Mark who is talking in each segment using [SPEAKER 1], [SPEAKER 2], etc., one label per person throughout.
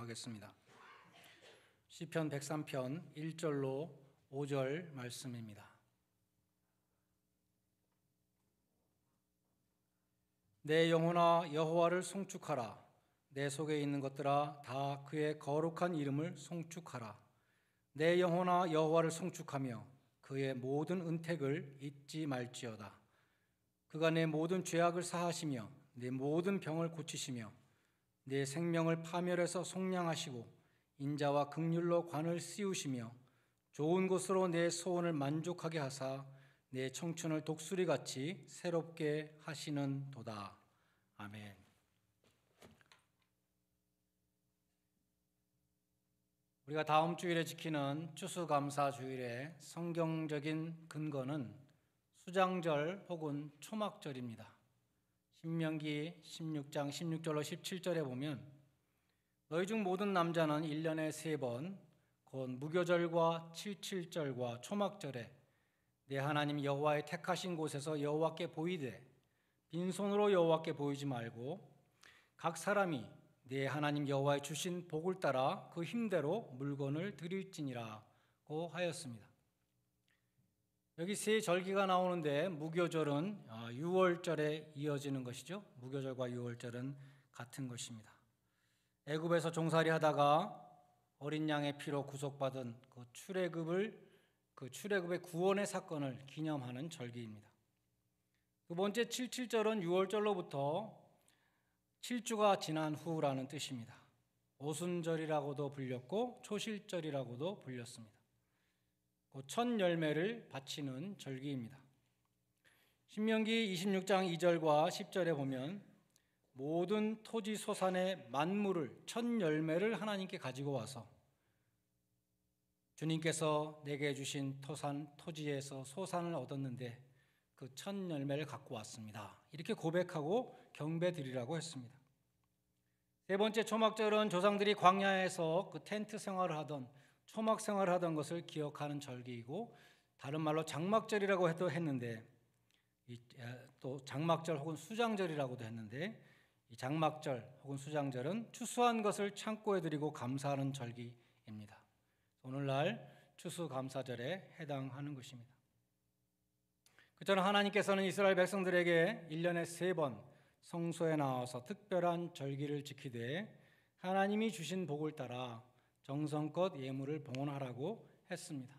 [SPEAKER 1] 하겠습니다. 시편 103편 1절로 5절 말씀입니다. 내 영혼아 여호와를 송축하라. 내 속에 있는 것들아 다 그의 거룩한 이름을 송축하라. 내 영혼아 여호와를 송축하며 그의 모든 은택을 잊지 말지어다. 그가 내 모든 죄악을 사하시며 내 모든 병을 고치시며 내 생명을 파멸해서 속량하시고 인자와 긍휼로 관을 씌우시며 좋은 것으로 내 소원을 만족하게 하사 내 청춘을 독수리같이 새롭게 하시는도다. 아멘. 우리가 다음 주일에 지키는 추수감사주일의 성경적인 근거는 수장절 혹은 초막절입니다. 신명기 16장 16절로 17절에 보면 너희 중 모든 남자는 1년에 3번 곧 무교절과 칠칠절과 초막절에 내 하나님 여호와의 택하신 곳에서 여호와께 보이되 빈손으로 여호와께 보이지 말고 각 사람이 내 하나님 여호와의 주신 복을 따라 그 힘대로 물건을 드릴지니라고 하였습니다. 여기 세 절기가 나오는데 무교절은 6월절에 이어지는 것이죠. 무교절과 6월절은 같은 것입니다. 애굽에서 종살이 하다가 어린 양의 피로 구속받은 그 출애굽의 구원의 사건을 기념하는 절기입니다. 두 번째 칠칠절은 6월절로부터 7주가 지난 후라는 뜻입니다. 오순절이라고도 불렸고 초실절이라고도 불렸습니다. 첫 열매를 바치는 절기입니다. 신명기 26장 2절과 10절에 보면 모든 토지 소산의 만물을 첫 열매를 하나님께 가지고 와서 주님께서 내게 주신 토지에서 소산을 얻었는데 그 첫 열매를 갖고 왔습니다. 이렇게 고백하고 경배드리라고 했습니다. 세 번째 초막절은 조상들이 광야에서 그 텐트 생활을 하던 초막 생활을 하던 것을 기억하는 절기이고 다른 말로 장막절이라고 했는데 또 장막절 혹은 수장절이라고도 했는데 이 장막절 혹은 수장절은 추수한 것을 창고에 드리고 감사하는 절기입니다. 오늘날 추수감사절에 해당하는 것입니다. 그처럼 하나님께서는 이스라엘 백성들에게 1년에 3번 성소에 나와서 특별한 절기를 지키되 하나님이 주신 복을 따라 정성껏 예물을 봉헌하라고 했습니다.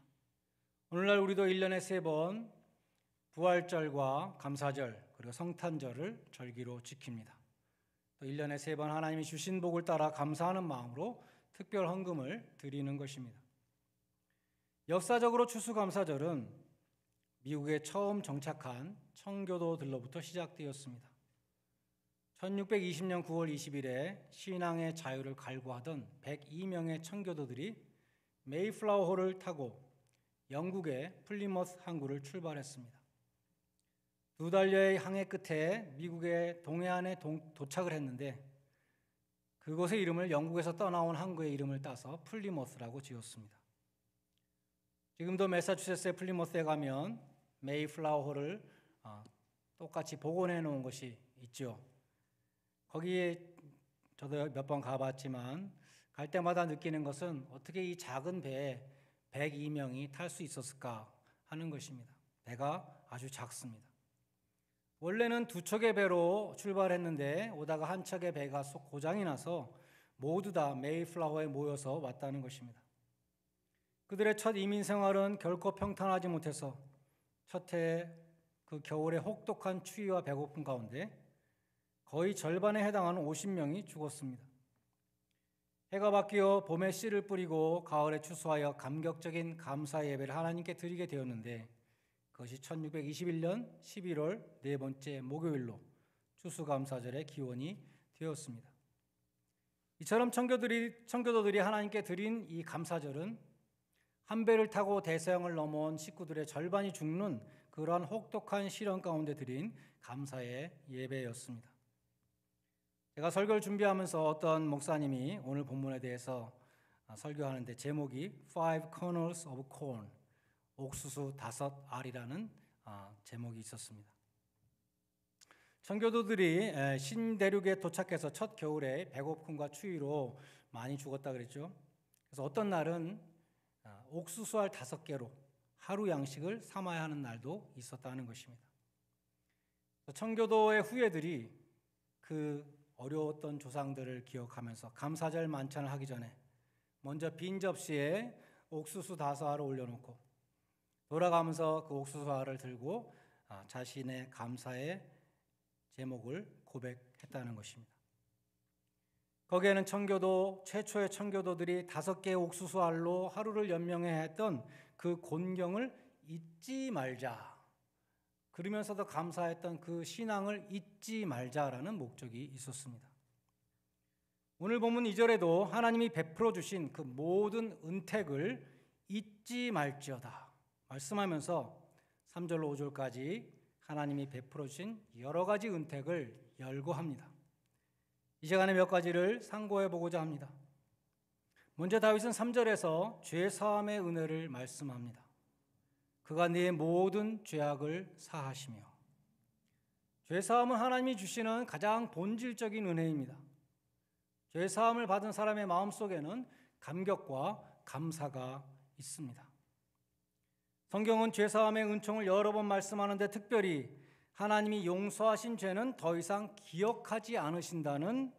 [SPEAKER 1] 오늘날 우리도 1년에 3번 부활절과 감사절 그리고 성탄절을 절기로 지킵니다. 또 1년에 3번 하나님이 주신 복을 따라 감사하는 마음으로 특별 헌금을 드리는 것입니다. 역사적으로 추수감사절은 미국에 처음 정착한 청교도들로부터 시작되었습니다. 1620년 9월 20일에 신앙의 자유를 갈구하던 102명의 청교도들이 메이플라워호를 타고 영국의 플리머스 항구를 출발했습니다. 2달여의 항해 끝에 미국의 동해안에 도착을 했는데 그곳의 이름을 영국에서 떠나온 항구의 이름을 따서 플리머스라고 지었습니다. 지금도 매사추세츠의 플리머스에 가면 메이플라워호를 똑같이 복원해 놓은 것이 있죠. 거기에 저도 몇 번 가봤지만 갈 때마다 느끼는 것은 어떻게 이 작은 배에 102명이 탈 수 있었을까 하는 것입니다. 배가 아주 작습니다. 원래는 2척의 배로 출발했는데 오다가 한 척의 배가 고장이 나서 모두 다 메이플라워에 모여서 왔다는 것입니다. 그들의 첫 이민 생활은 결코 평탄하지 못해서 첫 해 그 겨울의 혹독한 추위와 배고픔 가운데 거의 절반에 해당하는 50명이 죽었습니다. 해가 바뀌어 봄에 씨를 뿌리고 가을에 추수하여 감격적인 감사 예배를 하나님께 드리게 되었는데 그것이 1621년 11월 네 번째 목요일로 추수감사절의 기원이 되었습니다. 이처럼 청교도들이 하나님께 드린 이 감사절은 한 배를 타고 대서양을 넘어온 식구들의 절반이 죽는 그러한 혹독한 시련 가운데 드린 감사의 예배였습니다. 제가 설교를 준비하면서 어떤 목사님이 오늘 본문에 대해서 설교하는데 제목이 Five Kernels of Corn, 옥수수 5알이라는 제목이 있었습니다. 청교도들이 신대륙에 도착해서 첫 겨울에 배고픔과 추위로 많이 죽었다 그랬죠. 그래서 어떤 날은 옥수수알 5개로 하루 양식을 삼아야 하는 날도 있었다는 것입니다. 청교도의 후예들이 그 어려웠던 조상들을 기억하면서 감사절 만찬을 하기 전에 먼저 빈 접시에 옥수수 5알을 올려놓고 돌아가면서 그 옥수수 알을 들고 자신의 감사의 제목을 고백했다는 것입니다. 거기에는 최초의 청교도들이 5개의 옥수수 알로 하루를 연명해야 했던 그 곤경을 잊지 말자, 그러면서도 감사했던 그 신앙을 잊지 말자라는 목적이 있었습니다. 오늘 본문 2절에도 하나님이 베풀어 주신 그 모든 은택을 잊지 말지어다 말씀하면서 3절로 5절까지 하나님이 베풀어 주신 여러 가지 은택을 열거합니다. 이 시간에 몇 가지를 상고해 보고자 합니다. 먼저 다윗은 3절에서 죄 사함의 은혜를 말씀합니다. 그가 네 모든 죄악을 사하시며, 죄 사함은 하나님이 주시는 가장 본질적인 은혜입니다. 죄 사함을 받은 사람의 마음속에는 감격과 감사가 있습니다. 성경은 죄 사함의 은총을 여러 번 말씀하는데 특별히 하나님이 용서하신 죄는 더 이상 기억하지 않으신다는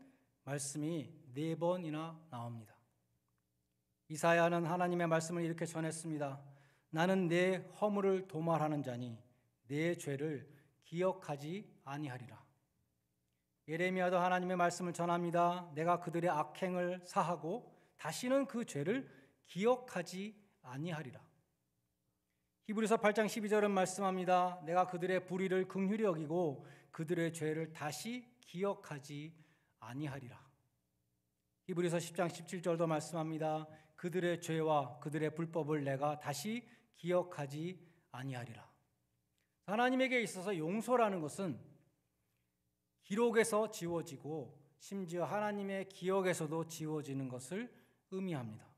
[SPEAKER 1] 말씀이 4번이나 나옵니다. 이사야는 하나님의 말씀을 이렇게 전했습니다. 나는 내 허물을 도말하는 자니 내 죄를 기억하지 아니하리라. 예레미야도 하나님의 말씀을 전합니다. 내가 그들의 악행을 사하고 다시는 그 죄를 기억하지 아니하리라. 히브리서 8장 12절은 말씀합니다. 내가 그들의 불의를 긍휼히 여기고 그들의 죄를 다시 기억하지 아니하리라. 히브리서 10장 17절도 말씀합니다. 그들의 죄와 그들의 불법을 내가 다시 기억하지 아니하리라. 하나님에게 있어서 용서라는 것은 기록에서 지워지고 심지어 하나님의 기억에서도 지워지는 것을 의미합니다.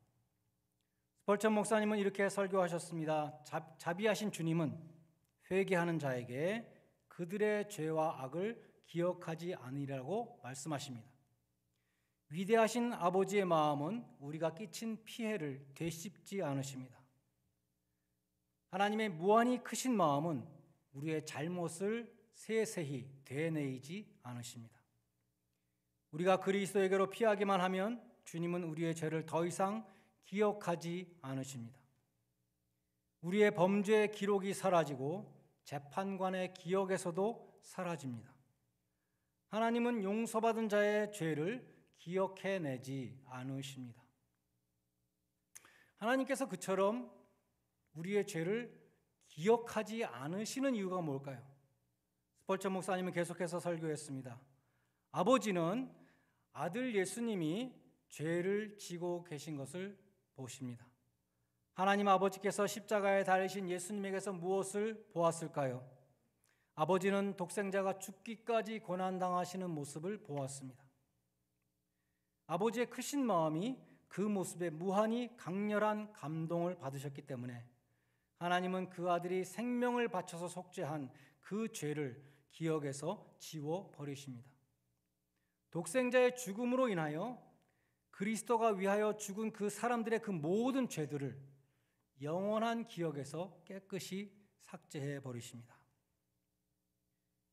[SPEAKER 1] 스펄전 목사님은 이렇게 설교하셨습니다. 자비하신 주님은 회개하는 자에게 그들의 죄와 악을 기억하지 않으리라고 말씀하십니다. 위대하신 아버지의 마음은 우리가 끼친 피해를 되씹지 않으십니다. 하나님의 무한히 크신 마음은 우리의 잘못을 세세히 되뇌이지 않으십니다. 우리가 그리스도에게로 피하기만 하면 주님은 우리의 죄를 더 이상 기억하지 않으십니다. 우리의 범죄의 기록이 사라지고 재판관의 기억에서도 사라집니다. 하나님은 용서받은 자의 죄를 기억해내지 않으십니다. 하나님께서 그처럼 우리의 죄를 기억하지 않으시는 이유가 뭘까요? 스펄전 목사님은 계속해서 설교했습니다. 아버지는 아들 예수님이 죄를 지고 계신 것을 보십니다. 하나님 아버지께서 십자가에 달리신 예수님에게서 무엇을 보았을까요? 아버지는 독생자가 죽기까지 고난당하시는 모습을 보았습니다. 아버지의 크신 마음이 그 모습에 무한히 강렬한 감동을 받으셨기 때문에 하나님은 그 아들이 생명을 바쳐서 속죄한 그 죄를 기억에서 지워버리십니다. 독생자의 죽음으로 인하여 그리스도가 위하여 죽은 그 사람들의 그 모든 죄들을 영원한 기억에서 깨끗이 삭제해 버리십니다.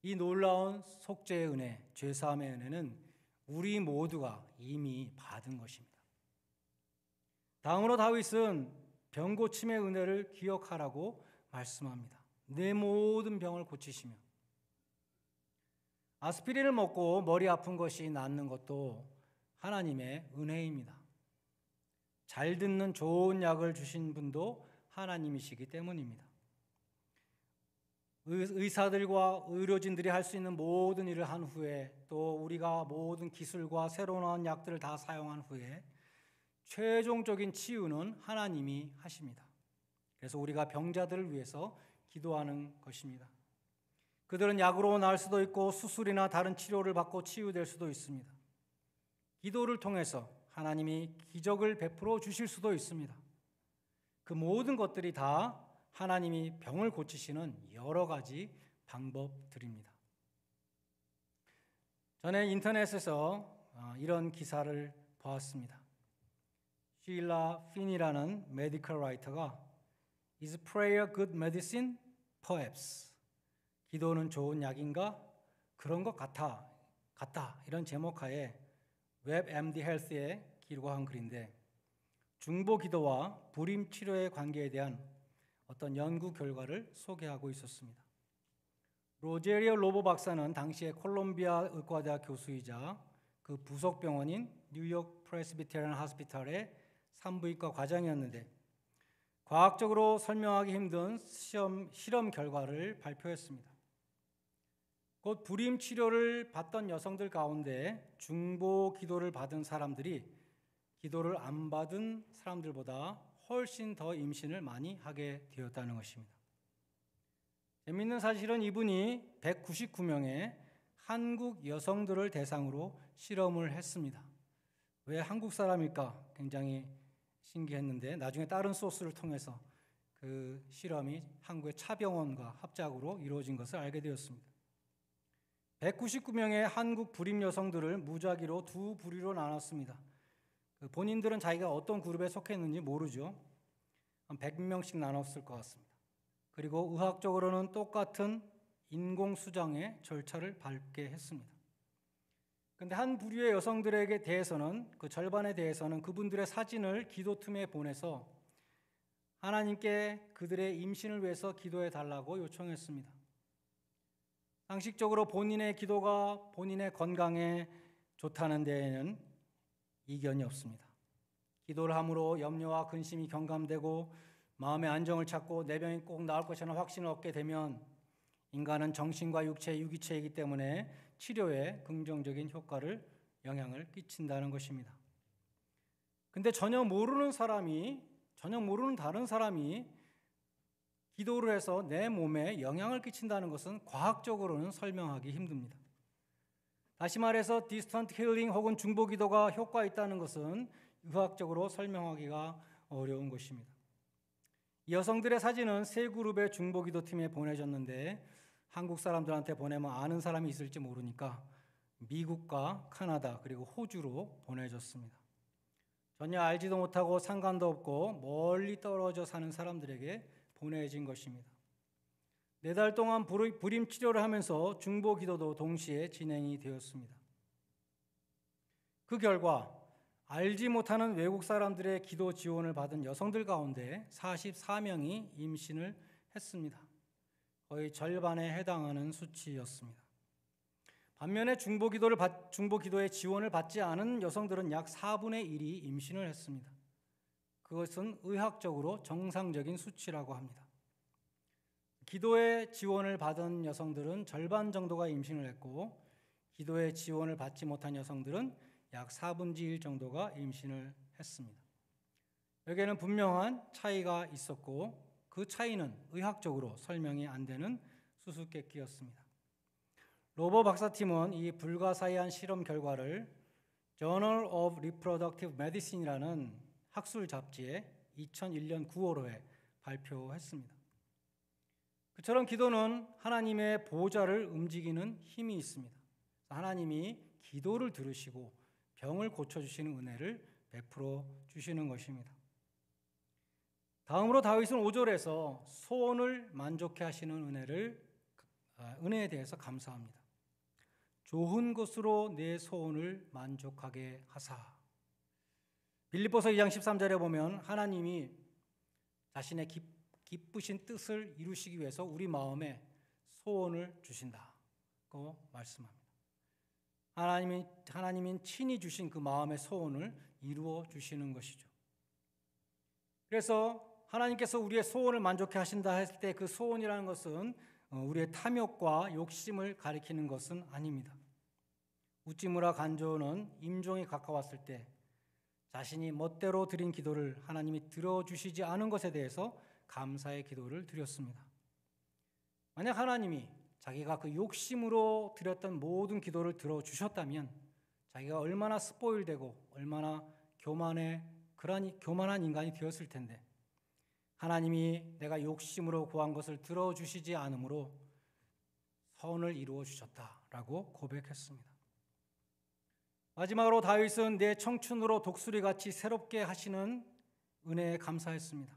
[SPEAKER 1] 이 놀라운 속죄의 은혜, 죄사함의 은혜는 우리 모두가 이미 받은 것입니다. 다음으로 다윗은 병 고침의 은혜를 기억하라고 말씀합니다. 내 모든 병을 고치시며, 아스피린을 먹고 머리 아픈 것이 낫는 것도 하나님의 은혜입니다. 잘 듣는 좋은 약을 주신 분도 하나님이시기 때문입니다. 의사들과 의료진들이 할 수 있는 모든 일을 한 후에 또 우리가 모든 기술과 새로운 약들을 다 사용한 후에 최종적인 치유는 하나님이 하십니다. 그래서 우리가 병자들을 위해서 기도하는 것입니다. 그들은 약으로 나을 수도 있고 수술이나 다른 치료를 받고 치유될 수도 있습니다. 기도를 통해서 하나님이 기적을 베풀어 주실 수도 있습니다. 그 모든 것들이 다 하나님이 병을 고치시는 여러 가지 방법들입니다. 전에 인터넷에서 이런 기사를 보았습니다. 쉴라 핀이라는 메디컬 라이터가 Is prayer good medicine? Perhaps. 기도는 좋은 약인가? 그런 것 같다. 이런 제목하에 웹MD 헬스에 기록한 글인데 중보 기도와 불임 치료의 관계에 대한 어떤 연구 결과를 소개하고 있었습니다. 로제리오 로보 박사는 당시에 콜롬비아 의과대학 교수이자 그 부속 병원인 뉴욕 프레스비테리안 하스피탈의 산부인과 과장이었는데 과학적으로 설명하기 힘든 실험 결과를 발표했습니다. 곧 불임 치료를 받던 여성들 가운데 중보 기도를 받은 사람들이 기도를 안 받은 사람들보다 훨씬 더 임신을 많이 하게 되었다는 것입니다. 재미있는 사실은 이분이 199명의 한국 여성들을 대상으로 실험을 했습니다. 왜 한국 사람일까? 굉장히 신기했는데 나중에 다른 소스를 통해서 그 실험이 한국의 차병원과 합작으로 이루어진 것을 알게 되었습니다. 199명의 한국 불임 여성들을 무작위로 두 부류로 나눴습니다. 본인들은 자기가 어떤 그룹에 속했는지 모르죠. 한 100명씩 나눴을 것 같습니다. 그리고 의학적으로는 똑같은 인공수정의 절차를 밟게 했습니다. 그런데 한 부류의 여성들에게 대해서는 그 절반에 대해서는 그분들의 사진을 기도팀에 보내서 하나님께 그들의 임신을 위해서 기도해 달라고 요청했습니다. 상식적으로 본인의 기도가 본인의 건강에 좋다는 데에는 이견이 없습니다. 기도를 함으로 염려와 근심이 경감되고 마음의 안정을 찾고 내 병이 꼭 나을 것이라는 확신을 얻게 되면 인간은 정신과 육체의 유기체이기 때문에 치료에 긍정적인 영향을 끼친다는 것입니다. 근데 전혀 모르는 다른 사람이 기도를 해서 내 몸에 영향을 끼친다는 것은 과학적으로는 설명하기 힘듭니다. 다시 말해서 디스턴트 힐링 혹은 중보 기도가 효과 있다는 것은 의학적으로 설명하기가 어려운 것입니다. 이 여성들의 사진은 세 그룹의 중보 기도팀에 보내졌는데 한국 사람들한테 보내면 아는 사람이 있을지 모르니까 미국과 카나다 그리고 호주로 보내졌습니다. 전혀 알지도 못하고 상관도 없고 멀리 떨어져 사는 사람들에게 보내진 것입니다. 4달 동안 불임 치료를 하면서 중보 기도도 동시에 진행이 되었습니다. 그 결과 알지 못하는 외국 사람들의 기도 지원을 받은 여성들 가운데 44명이 임신을 했습니다. 거의 절반에 해당하는 수치였습니다. 반면에 중보 기도의 지원을 받지 않은 여성들은 약 4분의 1이 임신을 했습니다. 그것은 의학적으로 정상적인 수치라고 합니다. 기도의 지원을 받은 여성들은 절반 정도가 임신을 했고 기도의 지원을 받지 못한 여성들은 약 4분의 1 정도가 임신을 했습니다. 여기에는 분명한 차이가 있었고 그 차이는 의학적으로 설명이 안 되는 수수께끼였습니다. 로버 박사팀은 이 불가사의한 실험 결과를 Journal of Reproductive Medicine이라는 학술 잡지에 2001년 9월호에 발표했습니다. 그처럼 기도는 하나님의 보좌를 움직이는 힘이 있습니다. 하나님이 기도를 들으시고 병을 고쳐주시는 은혜를 베풀어 주시는 것입니다. 다음으로 다윗은 5절에서 소원을 만족해 하시는 은혜에 대해서 감사합니다. 좋은 것으로 내 소원을 만족하게 하사. 빌립보서 2장 13절에 보면 하나님이 자신의 기쁘신 뜻을 이루시기 위해서 우리 마음에 소원을 주신다고 말씀합니다. 하나님이 친히 주신 그 마음의 소원을 이루어 주시는 것이죠. 그래서 하나님께서 우리의 소원을 만족해 하신다 했을 때 그 소원이라는 것은 우리의 탐욕과 욕심을 가리키는 것은 아닙니다. 우찌무라 간조는 임종이 가까웠을 때 자신이 멋대로 드린 기도를 하나님이 들어주시지 않은 것에 대해서 감사의 기도를 드렸습니다. 만약 하나님이 자기가 그 욕심으로 드렸던 모든 기도를 들어주셨다면 자기가 얼마나 스포일되고 얼마나 교만한 인간이 되었을 텐데 하나님이 내가 욕심으로 구한 것을 들어주시지 않으므로 선을 이루어 주셨다라고 고백했습니다. 마지막으로 다윗은 내 청춘으로 독수리같이 새롭게 하시는 은혜에 감사했습니다.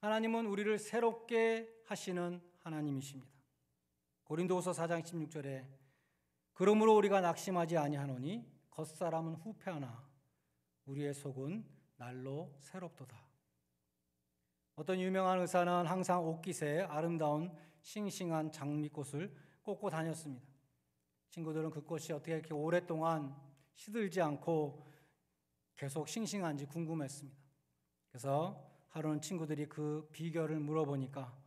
[SPEAKER 1] 하나님은 우리를 새롭게 하시는 하나님이십니다. 고린도후서 4장 16절에 그러므로 우리가 낙심하지 아니하노니 겉사람은 후패하나 우리의 속은 날로 새롭도다. 어떤 유명한 의사는 항상 옷깃에 아름다운 싱싱한 장미꽃을 꽂고 다녔습니다. 친구들은 그 꽃이 어떻게 이렇게 오랫동안 시들지 않고 계속 싱싱한지 궁금했습니다. 그래서 하루는 친구들이 그 비결을 물어보니까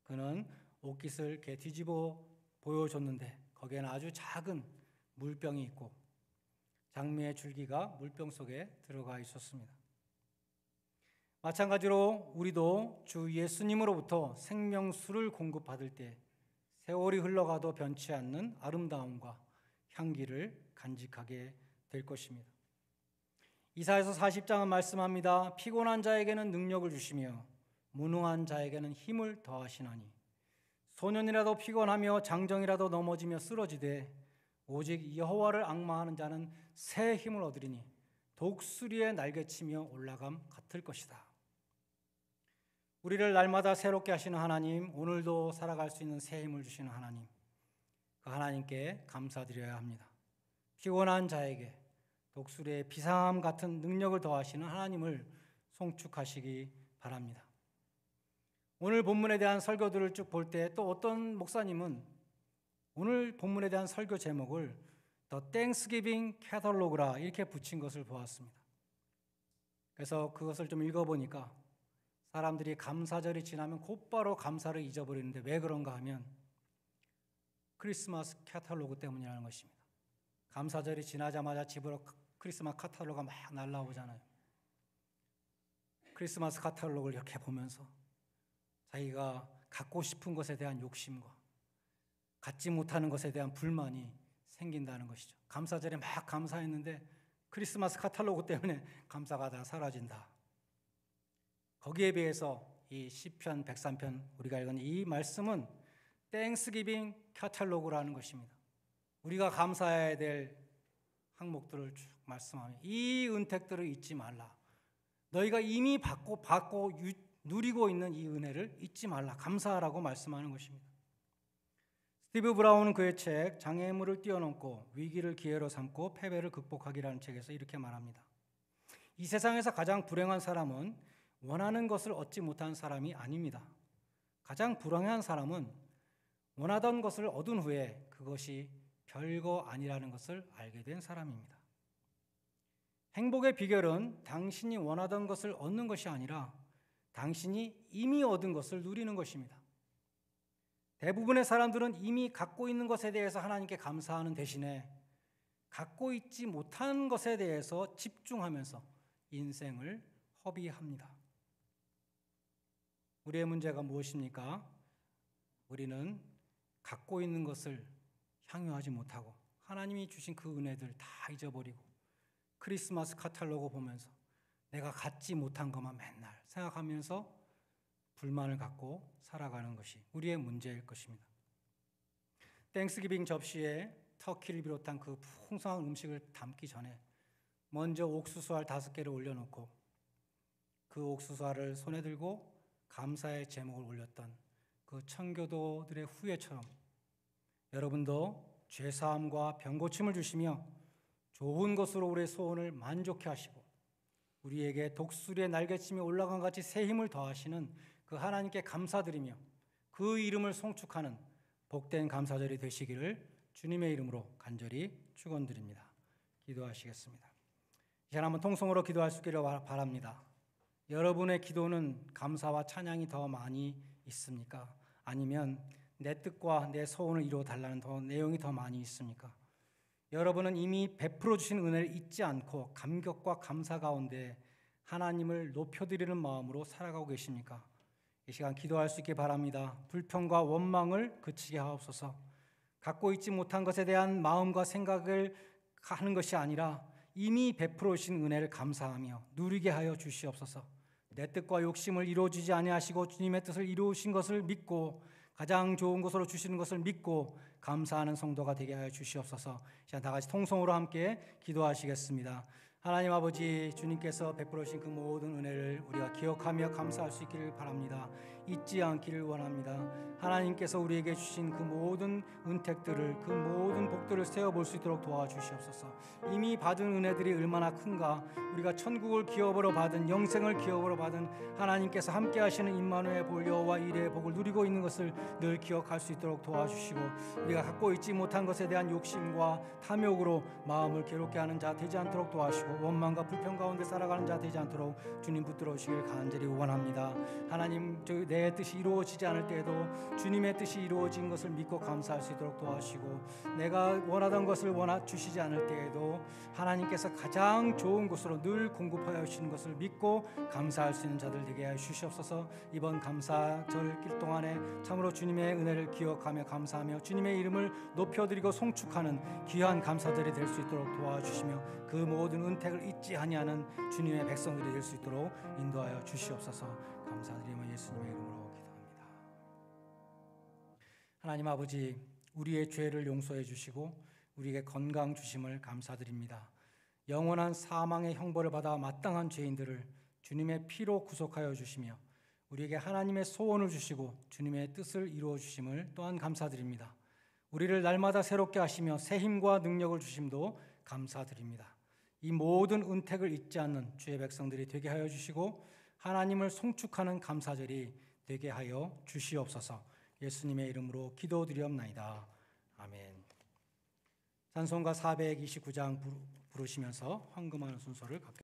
[SPEAKER 1] 그는 옷깃을 이렇게 뒤집어 보여줬는데 거기에는 아주 작은 물병이 있고 장미의 줄기가 물병 속에 들어가 있었습니다. 마찬가지로 우리도 주 예수님으로부터 생명수를 공급받을 때 세월이 흘러가도 변치 않는 아름다움과 향기를 간직하게 될 것입니다. 이사야서 40장은 말씀합니다. 피곤한 자에게는 능력을 주시며 무능한 자에게는 힘을 더하시나니 소년이라도 피곤하며 장정이라도 넘어지며 쓰러지되 오직 여호와를 앙망하는 자는 새 힘을 얻으리니 독수리의 날개치며 올라감 같을 것이다. 우리를 날마다 새롭게 하시는 하나님, 오늘도 살아갈 수 있는 새 힘을 주시는 하나님, 그 하나님께 감사드려야 합니다. 피곤한 자에게 독수리의 비상함 같은 능력을 더하시는 하나님을 송축하시기 바랍니다. 오늘 본문에 대한 설교들을 쭉 볼 때 또 어떤 목사님은 오늘 본문에 대한 설교 제목을 The Thanksgiving Catalog라 이렇게 붙인 것을 보았습니다. 그래서 그것을 좀 읽어보니까 사람들이 감사절이 지나면 곧바로 감사를 잊어버리는데 왜 그런가 하면 크리스마스 카탈로그 때문이라는 것입니다. 감사절이 지나자마자 집으로 크리스마스 카탈로그가 막 날라오잖아요. 크리스마스 카탈로그를 이렇게 보면서 자기가 갖고 싶은 것에 대한 욕심과 갖지 못하는 것에 대한 불만이 생긴다는 것이죠. 감사절에 막 감사했는데 크리스마스 카탈로그 때문에 감사가 다 사라진다. 거기에 비해서 이 시편 103편 우리가 읽은 이 말씀은 땡스기빙 카탈로그라는 것입니다. 우리가 감사해야 될 항목들을 쭉 말씀하며 이 은택들을 잊지 말라. 너희가 이미 받고 누리고 있는 이 은혜를 잊지 말라. 감사하라고 말씀하는 것입니다. 스티브 브라운은 그의 책 장애물을 뛰어넘고 위기를 기회로 삼고 패배를 극복하기라는 책에서 이렇게 말합니다. 이 세상에서 가장 불행한 사람은 원하는 것을 얻지 못한 사람이 아닙니다. 가장 불행한 사람은 원하던 것을 얻은 후에 그것이 별거 아니라는 것을 알게 된 사람입니다. 행복의 비결은 당신이 원하던 것을 얻는 것이 아니라 당신이 이미 얻은 것을 누리는 것입니다. 대부분의 사람들은 이미 갖고 있는 것에 대해서 하나님께 감사하는 대신에 갖고 있지 못한 것에 대해서 집중하면서 인생을 허비합니다. 우리의 문제가 무엇입니까? 우리는 갖고 있는 것을 향유하지 못하고 하나님이 주신 그 은혜들 다 잊어버리고 크리스마스 카탈로그 보면서 내가 갖지 못한 것만 맨날 생각하면서 불만을 갖고 살아가는 것이 우리의 문제일 것입니다. 땡스기빙 접시에 터키를 비롯한 그 풍성한 음식을 담기 전에 먼저 옥수수알 5개를 올려놓고 그 옥수수알을 손에 들고 감사의 제목을 올렸던 그 청교도들의 후예처럼 여러분도 죄사함과 병고침을 주시며 좋은 것으로 우리의 소원을 만족해 하시고 우리에게 독수리의 날개침이 올라간 같이 새 힘을 더하시는 그 하나님께 감사드리며 그 이름을 송축하는 복된 감사절이 되시기를 주님의 이름으로 간절히 축원드립니다. 기도하시겠습니다. 이 시간 한번 통성으로 기도할 수 있기를 바랍니다. 여러분의 기도는 감사와 찬양이 더 많이 있습니까? 아니면 내 뜻과 내 소원을 이루어 달라는 내용이 더 많이 있습니까? 여러분은 이미 베풀어 주신 은혜를 잊지 않고 감격과 감사 가운데 하나님을 높여드리는 마음으로 살아가고 계십니까? 이 시간 기도할 수 있기 바랍니다. 불평과 원망을 그치게 하옵소서. 갖고 있지 못한 것에 대한 마음과 생각을 하는 것이 아니라 이미 베풀어 주신 은혜를 감사하며 누리게 하여 주시옵소서. 내 뜻과 욕심을 이루어주지 아니하시고 주님의 뜻을 이루신 것을 믿고 가장 좋은 것으로 주시는 것을 믿고 감사하는 성도가 되게 하여 주시옵소서. 자, 다 같이 통성으로 함께 기도하시겠습니다. 하나님 아버지, 주님께서 베풀어 주신 그 모든 은혜를 우리가 기억하며 감사할 수 있기를 바랍니다. 잊지 않기를 원합니다. 하나님께서 우리에게 주신 그 모든 은택들을, 그 모든 복들을 세어볼 수 있도록 도와주시옵소서. 이미 받은 은혜들이 얼마나 큰가. 우리가 천국을 기업으로 받은, 영생을 기업으로 받은 하나님께서 함께 하시는 임마누엘 볼 여호와 이레의 복을 누리고 있는 것을 늘 기억할 수 있도록 도와주시고, 우리가 갖고 있지 못한 것에 대한 욕심과 탐욕으로 마음을 괴롭게 하는 자 되지 않도록 도와주시고, 원망과 불평 가운데 살아가는 자 되지 않도록 주님 붙들어 주시길 간절히 원합니다. 하나님, 내 뜻이 이루어지지 않을 때에도 주님의 뜻이 이루어진 것을 믿고 감사할 수 있도록 도와주시고, 내가 원하던 것을 주시지 않을 때에도 하나님께서 가장 좋은 것으로 늘 공급하여 주시는 것을 믿고 감사할 수 있는 자들 되게 하여 주시옵소서. 이번 감사절길 동안에 참으로 주님의 은혜를 기억하며 감사하며 주님의 이름을 높여드리고 송축하는 귀한 감사들이 될 수 있도록 도와주시며, 그 모든 은택을 잊지 아니하는 주님의 백성들이 될 수 있도록 인도하여 주시옵소서. 감사드리며 예수님의 이름으로 기도합니다. 하나님 아버지, 우리의 죄를 용서해 주시고 우리에게 건강 주심을 감사드립니다. 영원한 사망의 형벌을 받아 마땅한 죄인들을 주님의 피로 구속하여 주시며 우리에게 하나님의 소원을 주시고 주님의 뜻을 이루어 주심을 또한 감사드립니다. 우리를 날마다 새롭게 하시며 새 힘과 능력을 주심도 감사드립니다. 이 모든 은택을 잊지 않는 주의 백성들이 되게 하여 주시고 하나님을 송축하는 감사절이 되게 하여 주시옵소서. 예수님의 이름으로 기도드리옵나이다. 아멘. 찬송가 429장 부르시면서 황금하는 순서를 갖겠습니다.